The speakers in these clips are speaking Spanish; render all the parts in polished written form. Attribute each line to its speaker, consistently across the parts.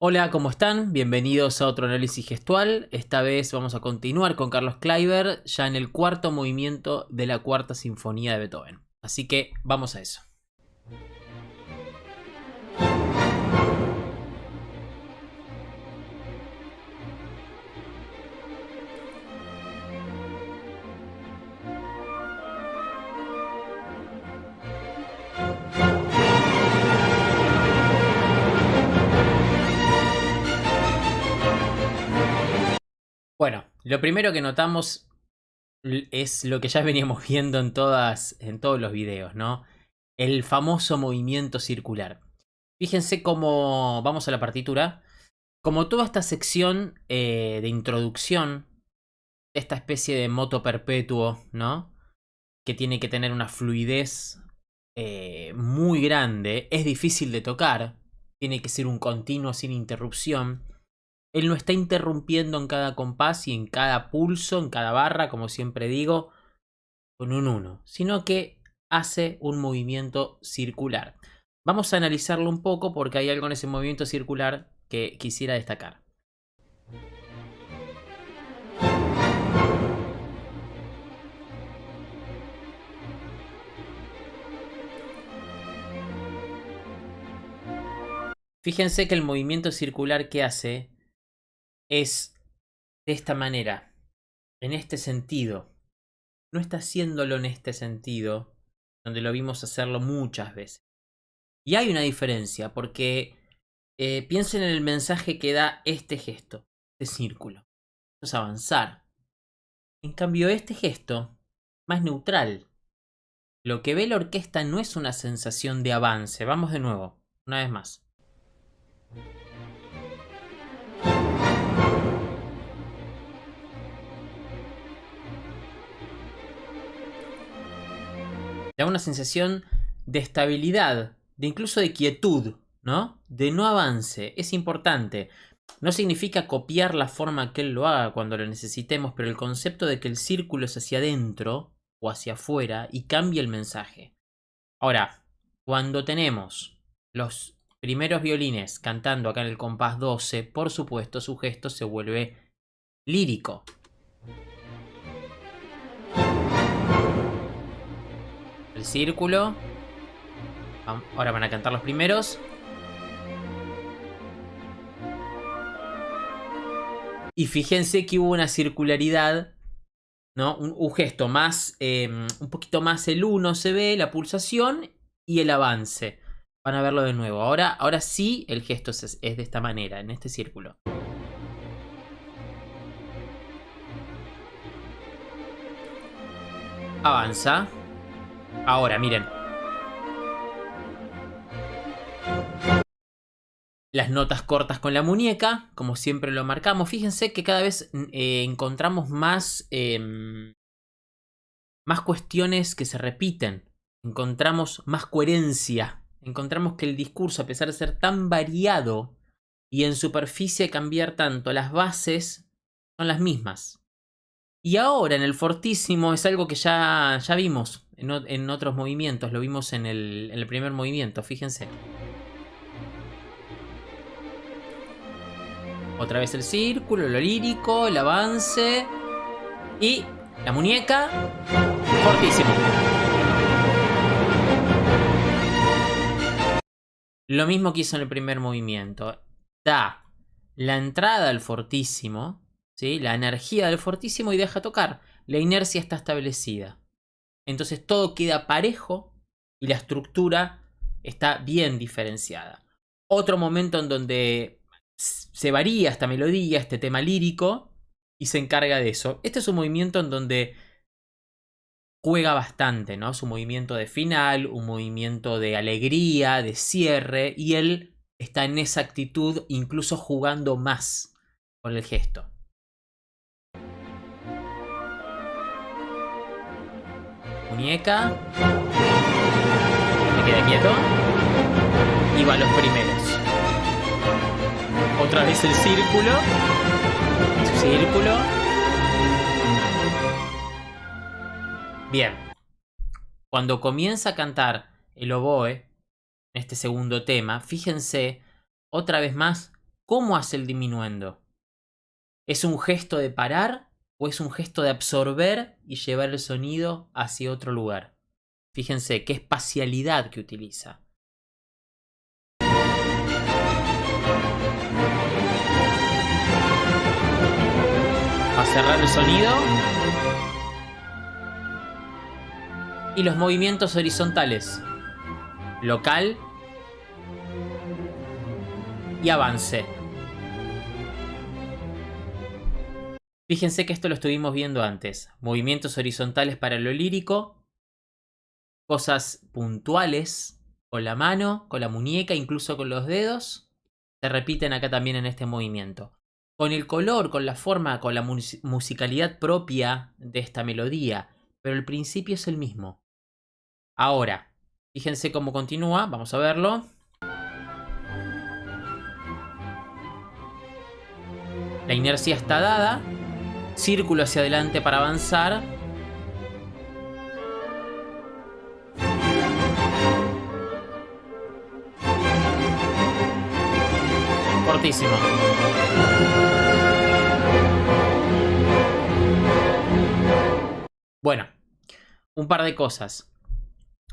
Speaker 1: Hola, ¿cómo están? Bienvenidos a otro análisis gestual. Esta vez vamos a continuar con Carlos Kleiber, ya en el cuarto movimiento de la cuarta sinfonía de Beethoven. Así que vamos a eso. Bueno, lo primero que notamos es lo que ya veníamos viendo en todos los videos, ¿no? El famoso movimiento circular. Fíjense cómo, vamos a la partitura, como toda esta sección de introducción, esta especie de moto perpetuo, ¿no? Que tiene que tener una fluidez muy grande, es difícil de tocar, tiene que ser un continuo sin interrupción. Él no está interrumpiendo en cada compás y en cada pulso, en cada barra, como siempre digo, con un 1, sino que hace un movimiento circular. Vamos a analizarlo un poco porque hay algo en ese movimiento circular que quisiera destacar. Fíjense que el movimiento circular que hace es de esta manera, en este sentido. No está haciéndolo en este sentido, donde lo vimos hacerlo muchas veces. Y hay una diferencia, porque piensen en el mensaje que da este gesto, este círculo. Esto es avanzar. En cambio, este gesto, más neutral. Lo que ve la orquesta no es una sensación de avance. Vamos de nuevo, una vez más. Da una sensación de estabilidad, de incluso de quietud, ¿no? De no avance. Es importante. No significa copiar la forma que él lo haga cuando lo necesitemos, pero el concepto de que el círculo es hacia adentro o hacia afuera y cambia el mensaje. Ahora, cuando tenemos los primeros violines cantando acá en el compás 12, por supuesto su gesto se vuelve lírico. El círculo. Ahora van a cantar los primeros. Y fíjense que hubo una circularidad, ¿no? Un gesto más, un poquito más el 1 se ve, la pulsación y el avance. Van a verlo de nuevo. Ahora sí el gesto es de esta manera, en este círculo. Avanza. Ahora, miren. Las notas cortas con la muñeca, como siempre lo marcamos. Fíjense que cada vez encontramos más cuestiones que se repiten. Encontramos más coherencia. Encontramos que el discurso, a pesar de ser tan variado y en superficie cambiar tanto, las bases son las mismas. Y ahora en el fortísimo es algo que ya vimos en otros movimientos. Lo vimos en el primer movimiento, fíjense. Otra vez el círculo, lo lírico, el avance y la muñeca. Fortísimo. Lo mismo que hizo en el primer movimiento. Da la entrada al fortísimo, ¿sí? La energía del fortísimo y deja tocar. La inercia está establecida. Entonces todo queda parejo y la estructura está bien diferenciada. Otro momento en donde se varía esta melodía, este tema lírico, y se encarga de eso. Este es un movimiento en donde juega bastante, ¿no? Es un movimiento de final, un movimiento de alegría, de cierre, y él está en esa actitud, incluso jugando más con el gesto. Muñeca. Me queda quieto. Y va a los primeros. Otra vez el círculo. Círculo. Bien. Cuando comienza a cantar el oboe, en este segundo tema, fíjense, otra vez más, ¿Cómo hace el diminuendo? ¿Es un gesto de parar o es un gesto de absorber y llevar el sonido hacia otro lugar? Fíjense qué espacialidad que utiliza. Va a cerrar el sonido. Y los movimientos horizontales. Local. Y avance. Fíjense que esto lo estuvimos viendo antes. Movimientos horizontales para lo lírico. Cosas puntuales con la mano, con la muñeca, incluso con los dedos. Se repiten acá también en este movimiento. Con el color, con la forma, con la musicalidad propia de esta melodía. Pero el principio es el mismo. Ahora, fíjense cómo continúa. Vamos a verlo. La inercia está dada. Círculo hacia adelante para avanzar. Fortísimo. Bueno, un par de cosas.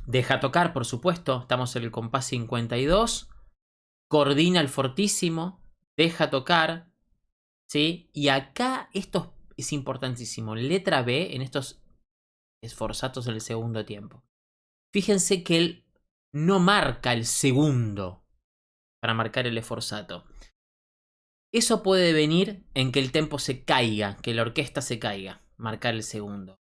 Speaker 1: Deja tocar, por supuesto. Estamos en el compás 52. Coordina el fortísimo. Deja tocar. ¿Sí? Y acá esto es importantísimo. Letra B en estos sforzatos del segundo tiempo. Fíjense que él no marca el segundo para marcar el sforzato. Eso puede venir en que el tempo se caiga, que la orquesta se caiga, marcar el segundo.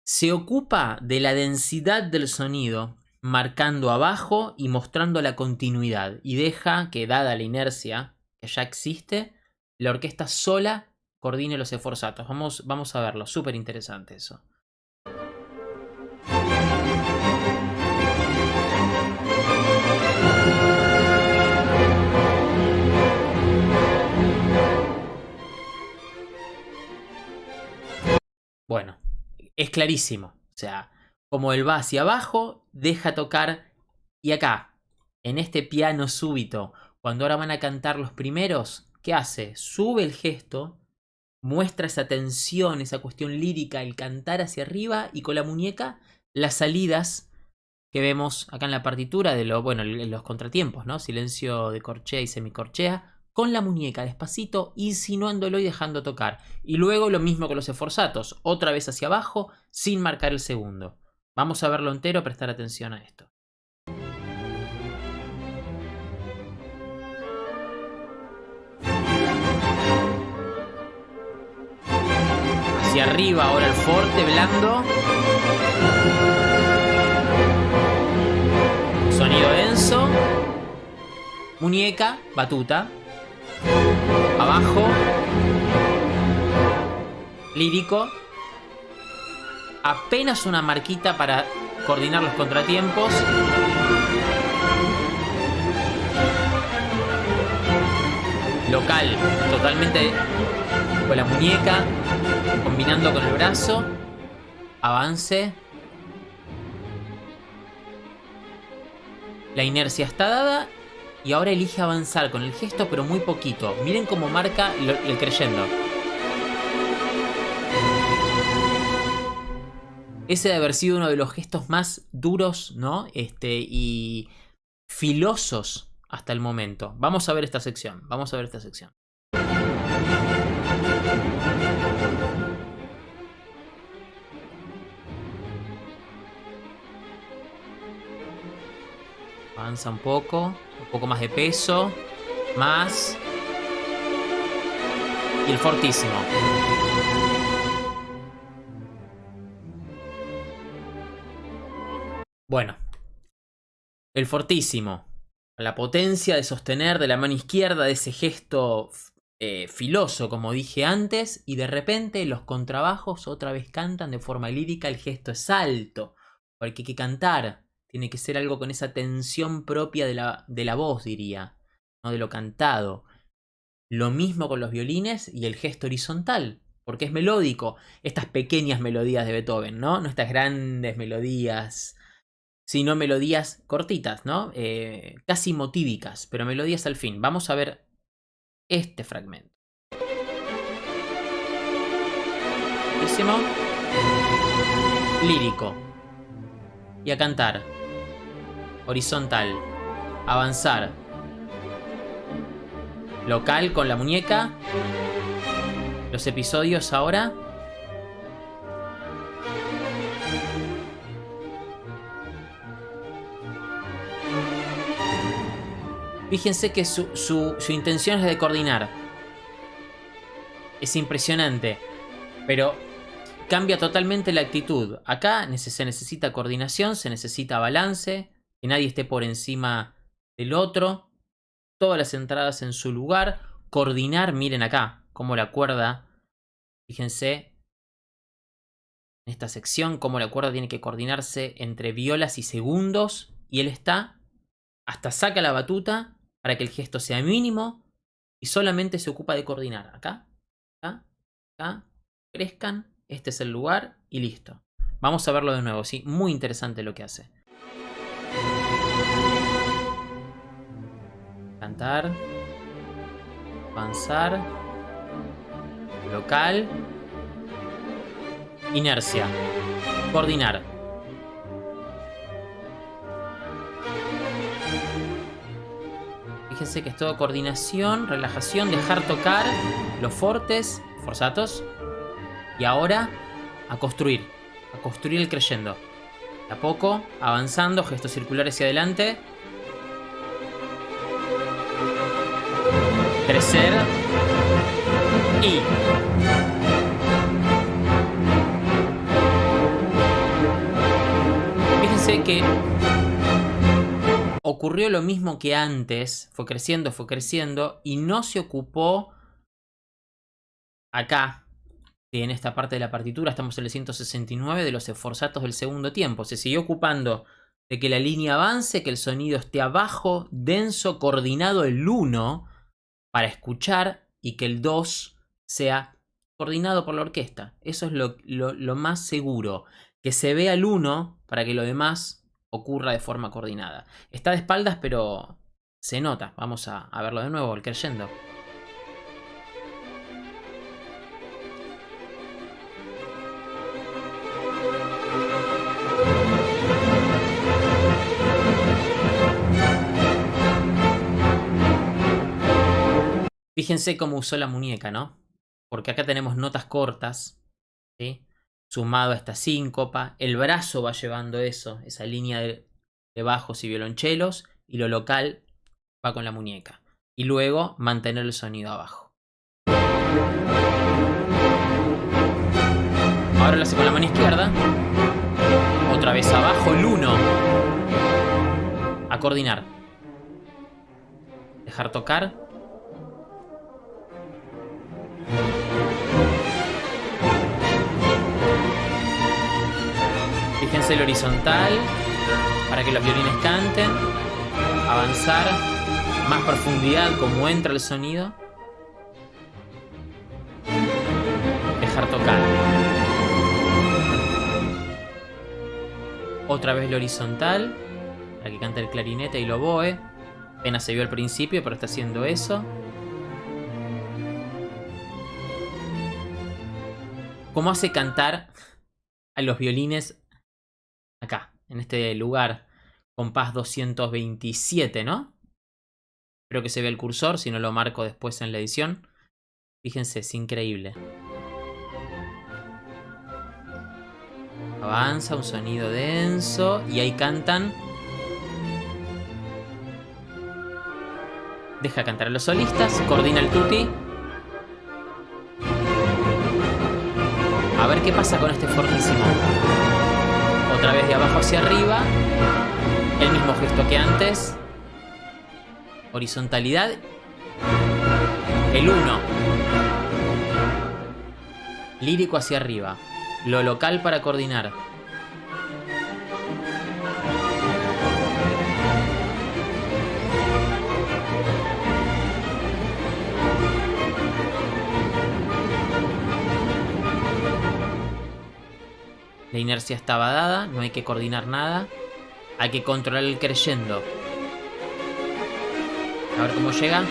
Speaker 1: Se ocupa de la densidad del sonido, marcando abajo y mostrando la continuidad. Y deja que, dada la inercia que ya existe, la orquesta sola coordine los sforzatos. Vamos a verlo, súper interesante eso. Bueno, es clarísimo. O sea, como él va hacia abajo, deja tocar. Y acá, en este piano súbito, cuando ahora van a cantar los primeros, ¿qué hace? Sube el gesto, muestra esa tensión, esa cuestión lírica, el cantar hacia arriba, y con la muñeca las salidas que vemos acá en la partitura de los contratiempos, ¿no? Silencio de corchea y semicorchea, con la muñeca despacito, insinuándolo y dejando tocar. Y luego lo mismo con los sforzatos, otra vez hacia abajo, sin marcar el segundo. Vamos a verlo entero, prestar atención a esto. Hacia arriba ahora el forte, blando. Sonido denso. Muñeca, batuta. Abajo. Lírico. Apenas una marquita para coordinar los contratiempos. Local, totalmente con la muñeca, combinando con el brazo. Avance. La inercia está dada y ahora elige avanzar con el gesto, pero muy poquito. Miren cómo marca el crescendo. Ese debe haber sido uno de los gestos más duros, ¿no? Y filosos hasta el momento. Vamos a ver esta sección. Vamos a ver esta sección. Avanza un poco más de peso, más. Y el fortísimo. Bueno, el fortísimo. La potencia de sostener de la mano izquierda, de ese gesto filoso, como dije antes, y de repente los contrabajos otra vez cantan de forma lírica, el gesto es alto, porque hay que cantar, tiene que ser algo con esa tensión propia de la voz, diría, no de lo cantado. Lo mismo con los violines y el gesto horizontal, porque es melódico, estas pequeñas melodías de Beethoven, ¿no? No estas grandes melodías, sino melodías cortitas, ¿no? Casi motívicas, pero melodías al fin. Vamos a ver este fragmento. Buenísimo. Lírico. Y a cantar. Horizontal. Avanzar. Local con la muñeca. Los episodios ahora. Fíjense que su intención es de coordinar. Es impresionante. Pero cambia totalmente la actitud. Acá se necesita coordinación, se necesita balance. Que nadie esté por encima del otro. Todas las entradas en su lugar. Coordinar, miren acá, cómo la cuerda. Fíjense. En esta sección, cómo la cuerda tiene que coordinarse entre violas y segundos. Y él está, hasta saca la batuta para que el gesto sea mínimo. Y solamente se ocupa de coordinar. Acá, acá, acá. Crezcan. Este es el lugar y listo. Vamos a verlo de nuevo, ¿sí? Muy interesante lo que hace. Cantar. Avanzar. Local. Inercia. Coordinar. Fíjense que es todo coordinación, relajación, dejar tocar los fortes, forzatos. Y ahora a construir el crescendo. De a poco, avanzando, gestos circulares hacia adelante. Crecer. Y... fíjense que ocurrió lo mismo que antes. Fue creciendo y no se ocupó acá. En esta parte de la partitura estamos en el 169 de los forzatos del segundo tiempo. Se siguió ocupando de que la línea avance, que el sonido esté abajo, denso, coordinado el 1 para escuchar y que el 2 sea coordinado por la orquesta. Eso es lo más seguro. Que se vea el 1 para que lo demás ocurra de forma coordinada. Está de espaldas, pero se nota. Vamos a verlo de nuevo, el crescendo. Fíjense cómo usó la muñeca, ¿no? Porque acá tenemos notas cortas, ¿sí? Sumado a esta síncopa. El brazo va llevando eso, esa línea de bajos y violonchelos. Y lo local va con la muñeca. Y luego mantener el sonido abajo. Ahora lo hace con la mano izquierda. Otra vez abajo, el 1. A coordinar. Dejar tocar. Fíjense el horizontal para que los violines canten. Avanzar. Más profundidad, como entra el sonido. Dejar tocar. Otra vez el horizontal para que cante el clarinete y el oboe. Apenas se vio al principio, pero está haciendo eso. ¿Cómo hace cantar a los violines acá, en este lugar? Compás 227, ¿no? Espero que se vea el cursor, si no lo marco después en la edición. Fíjense, es increíble. Avanza, un sonido denso. Y ahí cantan. Deja cantar a los solistas. Coordina el tutti. A ver qué pasa con este fortísimo. Otra vez de abajo hacia arriba. El mismo gesto que antes. Horizontalidad. El 1. Lírico hacia arriba. Lo local para coordinar. La inercia estaba dada, no hay que coordinar nada. Hay que controlar el crescendo. A ver cómo llega.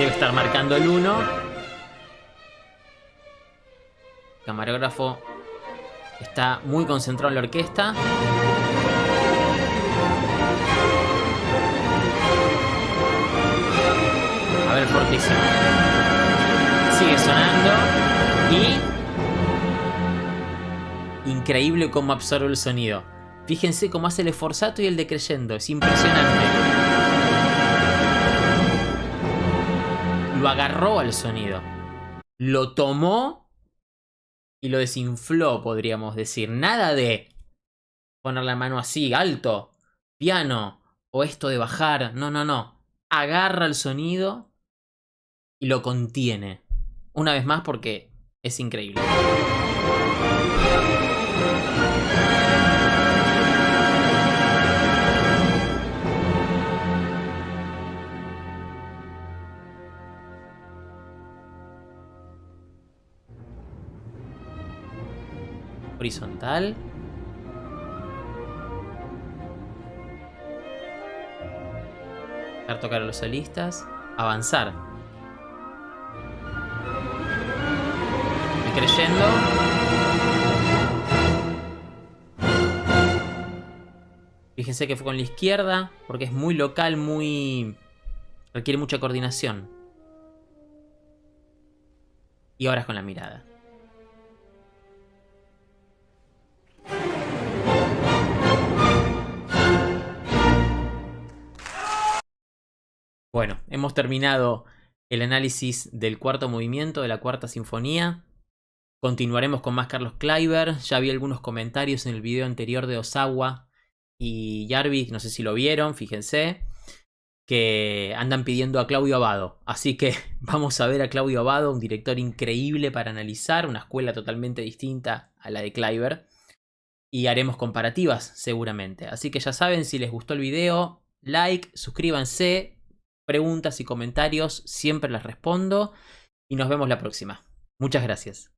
Speaker 1: Debe estar marcando el 1. El camarógrafo está muy concentrado en la orquesta. A ver, fortísimo. Sigue sonando. Y... increíble cómo absorbe el sonido. Fíjense cómo hace el sforzato y el decreyendo. Es impresionante. Lo agarró al sonido. Lo tomó y lo desinfló, podríamos decir. Nada de poner la mano así, alto, piano, o esto de bajar. No, no, no. Agarra el sonido y lo contiene. Una vez más porque es increíble. Horizontal. Dejar tocar a los solistas. Avanzar. Creyendo. Fíjense que fue con la izquierda, porque es muy local, muy... requiere mucha coordinación. Y ahora es con la mirada. Bueno, hemos terminado el análisis del cuarto movimiento de la cuarta sinfonía. Continuaremos con más Carlos Kleiber. Ya vi algunos comentarios en el video anterior de Osawa y Jarvik, no sé si lo vieron, fíjense, que andan pidiendo a Claudio Abbado. Así que vamos a ver a Claudio Abbado, un director increíble para analizar, una escuela totalmente distinta a la de Kleiber. Y haremos comparativas seguramente. Así que ya saben, si les gustó el video, like, suscríbanse, preguntas y comentarios, siempre las respondo. Y nos vemos la próxima. Muchas gracias.